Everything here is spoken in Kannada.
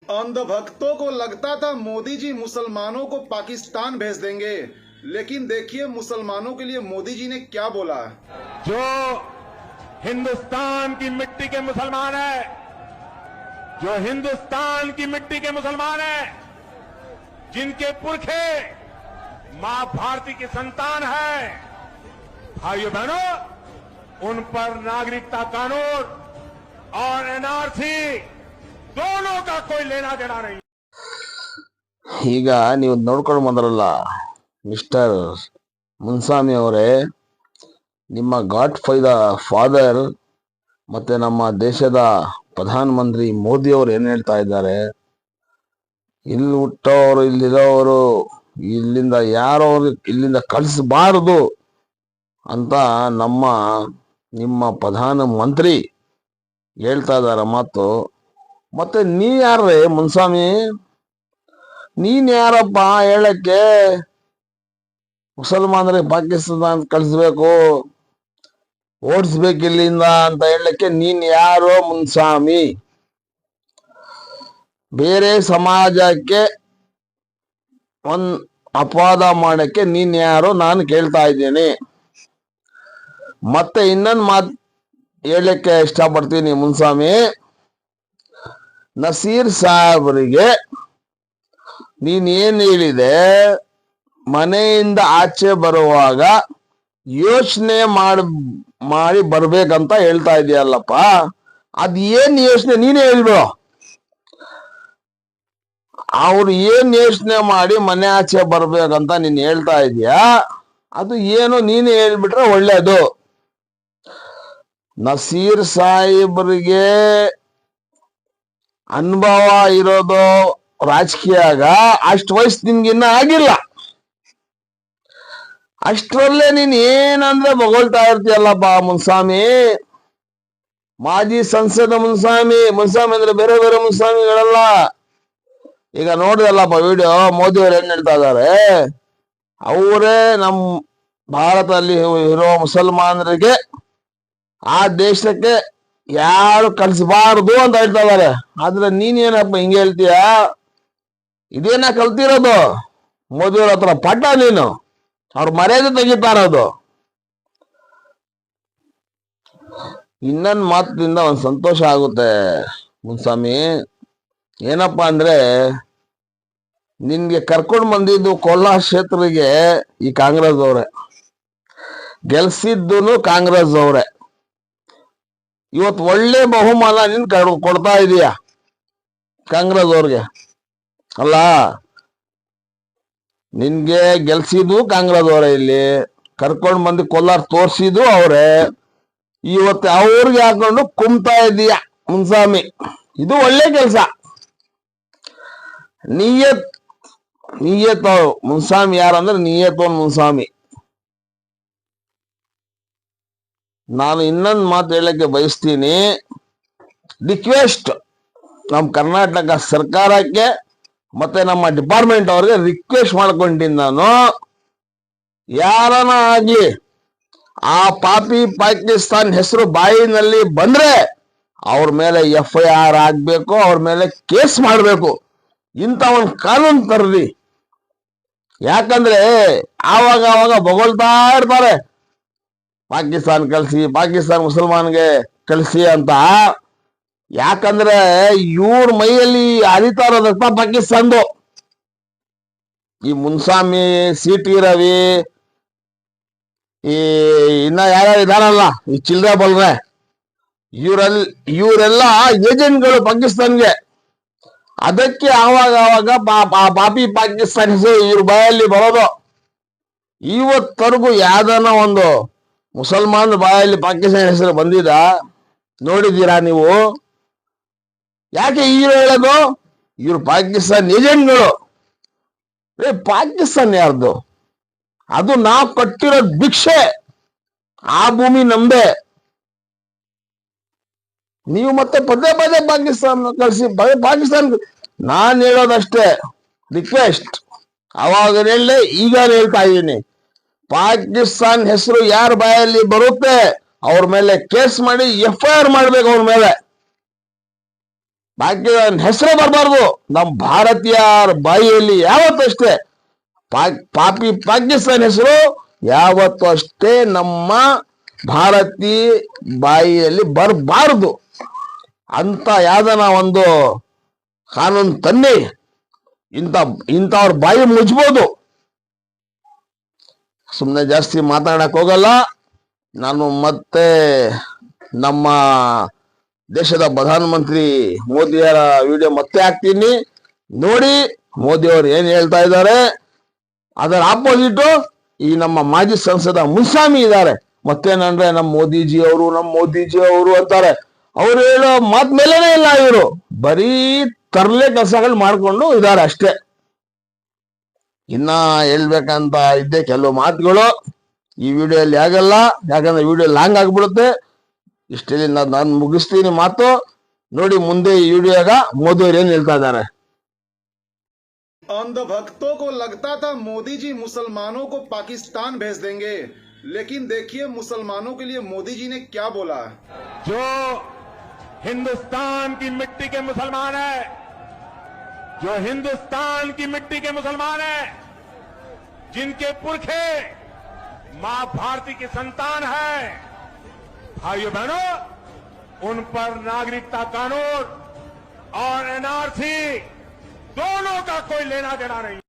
अंधभक्तों को लगता था मोदी जी मुसलमानों को पाकिस्तान भेज देंगे, लेकिन देखिए मुसलमानों के लिए मोदी जी ने क्या बोला। जो हिंदुस्तान की मिट्टी के मुसलमान है, जो हिंदुस्तान की मिट्टी के मुसलमान है, जिनके पुरखे मां भारती की संतान है, भाइयों बहनों, उन पर नागरिकता कानून और एनआरसी दोनों का कोई लेना देना नहीं। ಈಗ ನೀವು ನೋಡ್ಕೊಂಡು ಬಂದ್ರಲ್ಲ ಮಿಸ್ಟರ್ ಮುನ್ಸ್ವಾಮಿ ಅವರೇ, ನಿಮ್ಮ ಗಾಡ್ ಫಾದರ್ ಮತ್ತೆ ನಮ್ಮ ದೇಶದ ಪ್ರಧಾನ ಮಂತ್ರಿ ಮೋದಿ ಅವರು ಏನ್ ಹೇಳ್ತಾ ಇದ್ದಾರೆ, ಇಲ್ಲಿ ಹುಟ್ಟೋರು ಇಲ್ಲಿರೋರು ಇಲ್ಲಿಂದ ಯಾರೋ ಇಲ್ಲಿಂದ ಕಳಿಸಬಾರದು ಅಂತ ನಿಮ್ಮ ಪ್ರಧಾನ ಮಂತ್ರಿ ಹೇಳ್ತಾ ಇದಾರ ಮಾತು. ಮತ್ತೆ ನೀ ಯಾರೇ ಮುನ್ಸ್ವಾಮಿ, ನೀನ್ ಯಾರಪ್ಪ ಹೇಳಕ್ಕೆ ಮುಸಲ್ಮಾನರಿಗೆ ಪಾಕಿಸ್ತಾನ ಕಳಿಸ್ಬೇಕು, ಓಡಿಸ್ಬೇಕು ಇಲ್ಲಿಂದ ಅಂತ ಹೇಳಕ್ಕೆ ನೀನ್ ಯಾರೋ ಮುನ್ಸ್ವಾಮಿ? ಬೇರೆ ಸಮಾಜಕ್ಕೆ ಅಪವಾದ ಮಾಡಕ್ಕೆ ನೀನ್ ಯಾರೋ ನಾನು ಕೇಳ್ತಾ ಇದ್ದೀನಿ. ಮತ್ತೆ ಇನ್ನೊಂದು ಮಾತು ಹೇಳಕ್ಕೆ ಇಷ್ಟಪಡ್ತೀನಿ ಮುನ್ಸ್ವಾಮಿ, ನಸೀರ್ ಸಾಹೇಬರಿಗೆ ನೀನ್ ಏನ್ ಹೇಳಿದೆ, ಮನೆಯಿಂದ ಆಚೆ ಬರುವಾಗ ಯೋಚನೆ ಮಾಡಿ ಬರ್ಬೇಕಂತ ಹೇಳ್ತಾ ಇದೆಯಲ್ಲಪ್ಪ, ಅದ್ ಏನ್ ಯೋಚನೆ ನೀನೇ ಹೇಳ್ಬಿಡು. ಅವ್ರು ಏನ್ ಯೋಚನೆ ಮಾಡಿ ಮನೆ ಆಚೆ ಬರ್ಬೇಕಂತ ನೀನ್ ಹೇಳ್ತಾ ಇದೀಯಾ, ಅದು ಏನು ನೀನೇ ಹೇಳ್ಬಿಟ್ರೆ ಒಳ್ಳೇದು. ನಸೀರ್ ಸಾಹೇಬರಿಗೆ ಅನುಭವ ಇರೋದು ರಾಜಕೀಯಾಗ, ಅಷ್ಟು ವಯಸ್ಸು ನಿನ್ಗಿನ್ನ ಆಗಿಲ್ಲ. ಅಷ್ಟರಲ್ಲೇ ನೀನ್ ಏನಂದ್ರೆ ಬಗೊಳ್ತಾ ಇರ್ತೀಯಲ್ಲಪ್ಪ ಮುನ್ಸ್ವಾಮಿ. ಮಾಜಿ ಸಂಸದ ಮುನ್ಸ್ವಾಮಿ ಅಂದ್ರೆ ಬೇರೆ ಬೇರೆ ಮುನ್ಸ್ವಾಮಿಗಳಲ್ಲ. ಈಗ ನೋಡಿದಲ್ಲಪ್ಪ ವಿಡಿಯೋ, ಮೋದಿ ಅವ್ರು ಏನ್ ಹೇಳ್ತಾ ಇದಾರೆ, ಅವರೇ ನಮ್ ಭಾರತದಲ್ಲಿ ಇರೋ ಮುಸಲ್ಮಾನರಿಗೆ ಆ ದೇಶಕ್ಕೆ ಯಾರು ಕಳಿಸಬಾರದು ಅಂತ ಹೇಳ್ತಾ ಇದಾರೆ. ಆದ್ರೆ ನೀನೇನಪ್ಪ ಹಿಂಗೆ ಹೇಳ್ತೀಯ? ಇದೇನ ಕಲ್ತಿರೋದು ಮೋದಿಯವ್ರ ಹತ್ರ ಪಾಠ? ನೀನು ಅವ್ರ ಮರ್ಯಾದೆ ತೆಗಿತಾರದು. ಇನ್ನೊಂದು ಮಾತಿನಿಂದ ಒಂದ್ ಸಂತೋಷ ಆಗುತ್ತೆ ಮುನ್ಸ್ವಾಮಿ. ಏನಪ್ಪಾ ಅಂದ್ರೆ, ನಿನ್ಗೆ ಕರ್ಕೊಂಡು ಬಂದಿದ್ದು ಕೋಲಾರ ಕ್ಷೇತ್ರಕ್ಕೆ ಈ ಕಾಂಗ್ರೆಸ್ ಅವ್ರೆ, ಗೆಲ್ಸಿದ್ದು ಕಾಂಗ್ರೆಸ್ ಅವ್ರೆ. ಇವತ್ತು ಒಳ್ಳೆ ಬಹುಮಾನ ನೀನ್ ಕೊಡ್ತಾ ಇದೀಯ ಕಾಂಗ್ರೆಸ್ ಅವ್ರಿಗೆ. ಅಲ್ಲ, ನಿನ್ಗೆ ಗೆಲ್ಸಿದ್ದು ಕಾಂಗ್ರೆಸ್ ಅವರೇ, ಇಲ್ಲಿ ಕರ್ಕೊಂಡ್ ಬಂದು ಕೋಲಾರ ತೋರ್ಸಿದ್ದು ಅವ್ರೆ. ಇವತ್ತು ಅವ್ರಿಗೆ ಹಾಕೊಂಡು ಕುಮ್ತಾ ಇದೀಯ ಮುನ್ಸ್ವಾಮಿ. ಇದು ಒಳ್ಳೆ ಕೆಲ್ಸ. ನಿಯತ್ ಮುನ್ಸ್ವಾಮಿ ಯಾರಂದ್ರೆ ನಿಯತೋನ್ ಮುನ್ಸ್ವಾಮಿ. ನಾನು ಇನ್ನೊಂದು ಮಾತು ಹೇಳಕ್ಕೆ ಬಯಸ್ತೀನಿ. ರಿಕ್ವೆಸ್ಟ್ ನಮ್ಮ ಕರ್ನಾಟಕ ಸರ್ಕಾರಕ್ಕೆ ಮತ್ತೆ ನಮ್ಮ ಡಿಪಾರ್ಟ್ಮೆಂಟ್ ಅವ್ರಿಗೆ ರಿಕ್ವೆಸ್ಟ್ ಮಾಡ್ಕೊಂಡಿದ್ದೀನಿ ನಾನು, ಯಾರನ ಆಗ್ಲಿ ಆ ಪಾಪಿ ಪಾಕಿಸ್ತಾನ್ ಹೆಸರು ಬಾಯಿನಲ್ಲಿ ಬಂದ್ರೆ ಅವ್ರ ಮೇಲೆ FIR ಆಗ್ಬೇಕು, ಅವ್ರ ಮೇಲೆ ಕೇಸ್ ಮಾಡ್ಬೇಕು. ಇಂಥ ಒಂದು ಕಾನೂನು ತರ್ರಿ. ಯಾಕಂದ್ರೆ ಆವಾಗ ಬೊಗಳ್ತಾ ಇರ್ತಾರೆ, ಪಾಕಿಸ್ತಾನ್ ಕಳಿಸಿ, ಪಾಕಿಸ್ತಾನ್ ಮುಸಲ್ಮಾನ್ಗೆ ಕಳಿಸಿ ಅಂತ. ಯಾಕಂದ್ರೆ ಇವ್ರ ಮೈಯಲ್ಲಿ ಹರಿತಾ ಇರೋದಪ್ಪ ಪಾಕಿಸ್ತಾನ್ದು. ಈ ಮುನ್ಸ್ವಾಮಿ, CT ರವಿ, ಈ ಇನ್ನ ಯಾರ್ಯಾರು ಇದಾರಲ್ಲ ಈ ಚಿಲ್ರೆ ಬಲ್ರೆ, ಇವರೆಲ್ಲ ಏಜೆಂಟ್ಗಳು ಪಾಕಿಸ್ತಾನ್ಗೆ. ಅದಕ್ಕೆ ಆವಾಗ ಪಾಪಿ ಪಾಕಿಸ್ತಾನ್ ಹೆಸರು ಇವ್ರ ಬಾಯಲ್ಲಿ ಬರೋದು. ಇವತ್ತರೆಗೂ ಯಾವ್ದನ ಒಂದು ಮುಸಲ್ಮಾನ್ ಬಾಯಲ್ಲಿ ಪಾಕಿಸ್ತಾನ ಹೆಸರು ಬಂದಿದ ನೋಡಿದ್ದೀರಾ ನೀವು? ಯಾಕೆ ಇವ್ರು ಹೇಳೋದು ಇವ್ರು ಪಾಕಿಸ್ತಾನ್ ಏಜೆಂಟ್ಗಳು? ಪಾಕಿಸ್ತಾನ್ ಯಾರ್ದು? ಅದು ನಾವು ಕಟ್ಟಿರೋ ಭಿಕ್ಷೆ. ಆ ಭೂಮಿ ನಮ್ದೆ. ನೀವು ಮತ್ತೆ ಪದೇ ಪಾಕಿಸ್ತಾನ ಕಳಿಸಿ ಪಾಕಿಸ್ತಾನ್. ನಾನ್ ಹೇಳೋದಷ್ಟೇ ರಿಕ್ವೆಸ್ಟ್. ಅವಾಗ ಹೇಳಲೆ, ಈಗ ಹೇಳ್ತಾ ಇದ್ದೀನಿ, ಪಾಕಿಸ್ತಾನ್ ಹೆಸರು ಯಾರ ಬಾಯಲ್ಲಿ ಬರುತ್ತೆ ಅವ್ರ ಮೇಲೆ ಕೇಸ್ ಮಾಡಿ FIR ಮಾಡ್ಬೇಕು ಅವ್ರ ಮೇಲೆ. ಪಾಕಿಸ್ತಾನ ಹೆಸರೇ ಬರಬಾರ್ದು ನಮ್ಮ ಭಾರತೀಯರ ಬಾಯಿಯಲ್ಲಿ ಯಾವತ್ತಷ್ಟೇ ಪಾಕಿಸ್ತಾನ ಹೆಸರು ಯಾವತ್ತೂ ಅಷ್ಟೇ ನಮ್ಮ ಭಾರತೀಯ ಬಾಯಿಯಲ್ಲಿ ಬರಬಾರದು ಅಂತ ಯಾವ್ದನ ಒಂದು ಕಾನೂನು ತನ್ನಿ ಇಂಥವ್ರ ಬಾಯಿ ಮುಚ್ಬೋದು. ಸುಮ್ಮನೆ ಜಾಸ್ತಿ ಮಾತಾಡಕ್ ಹೋಗಲ್ಲ ನಾನು. ಮತ್ತೆ ನಮ್ಮ ದೇಶದ ಪ್ರಧಾನಮಂತ್ರಿ ಮೋದಿಯವರ ವಿಡಿಯೋ ಮತ್ತೆ ಹಾಕ್ತೀನಿ ನೋಡಿ. ಮೋದಿಯವರು ಏನ್ ಹೇಳ್ತಾ ಇದ್ದಾರೆ ಅದರ ಆಪೋಸಿಟ್ ಈ ನಮ್ಮ ಮಾಜಿ ಸಂಸದ ಮುನ್ಸ್ವಾಮಿ ಇದ್ದಾರೆ. ಮತ್ತೇನಂದ್ರೆ ನಮ್ಮ ಮೋದಿಜಿ ಅವರು ಅಂತಾರೆ. ಅವ್ರು ಹೇಳೋ ಮಾತ್ ಮೇಲೇನೆ ಇಲ್ಲ, ಇವರು ಬರೀ ತರಲೆ ಕೆಲಸಗಳು ಮಾಡ್ಕೊಂಡು ಇದ್ದಾರೆ ಅಷ್ಟೇ. ಇನ್ನ ಹೇಳ್ಬೇಕಂತ ಇದ್ದೆ ಕೆಲವು ಮಾತುಗಳು ಈ ವಿಡಿಯೋಲ್ಲಿ ಆಗಲ್ಲ, ಯಾಕಂದ್ರೆ ವಿಡಿಯೋ ಲಾಂಗ್ ಆಗ್ಬಿಡುತ್ತೆ. ಇಷ್ಟಲ್ಲಿ ನಾನು ಮುಗಿಸ್ತೀನಿ ಮಾತು ನೋಡಿ. ಮುಂದೆ ಈ ವಿಡಿಯೋಗ ಮೋದಿ ಅವ್ರು ಏನ್ ಹೇಳ್ತಾ ಇದ್ದಾರೆ. अंधभक्तों को लगता था मोदी जी मुसलमानों को पाकिस्तान भेज देंगे, लेकिन देखिए मुसलमानों के लिए मोदी जी ने क्या बोला। जो हिंदुस्तान की मिट्टी के मुसलमान है, जो हिंदुस्तान की मिट्टी के मुसलमान है, जिनके पुरखे मां भारती की संतान है, भाइयों बहनों, उन पर नागरिकता कानून और एनआरसी दोनों का कोई लेना देना नहीं।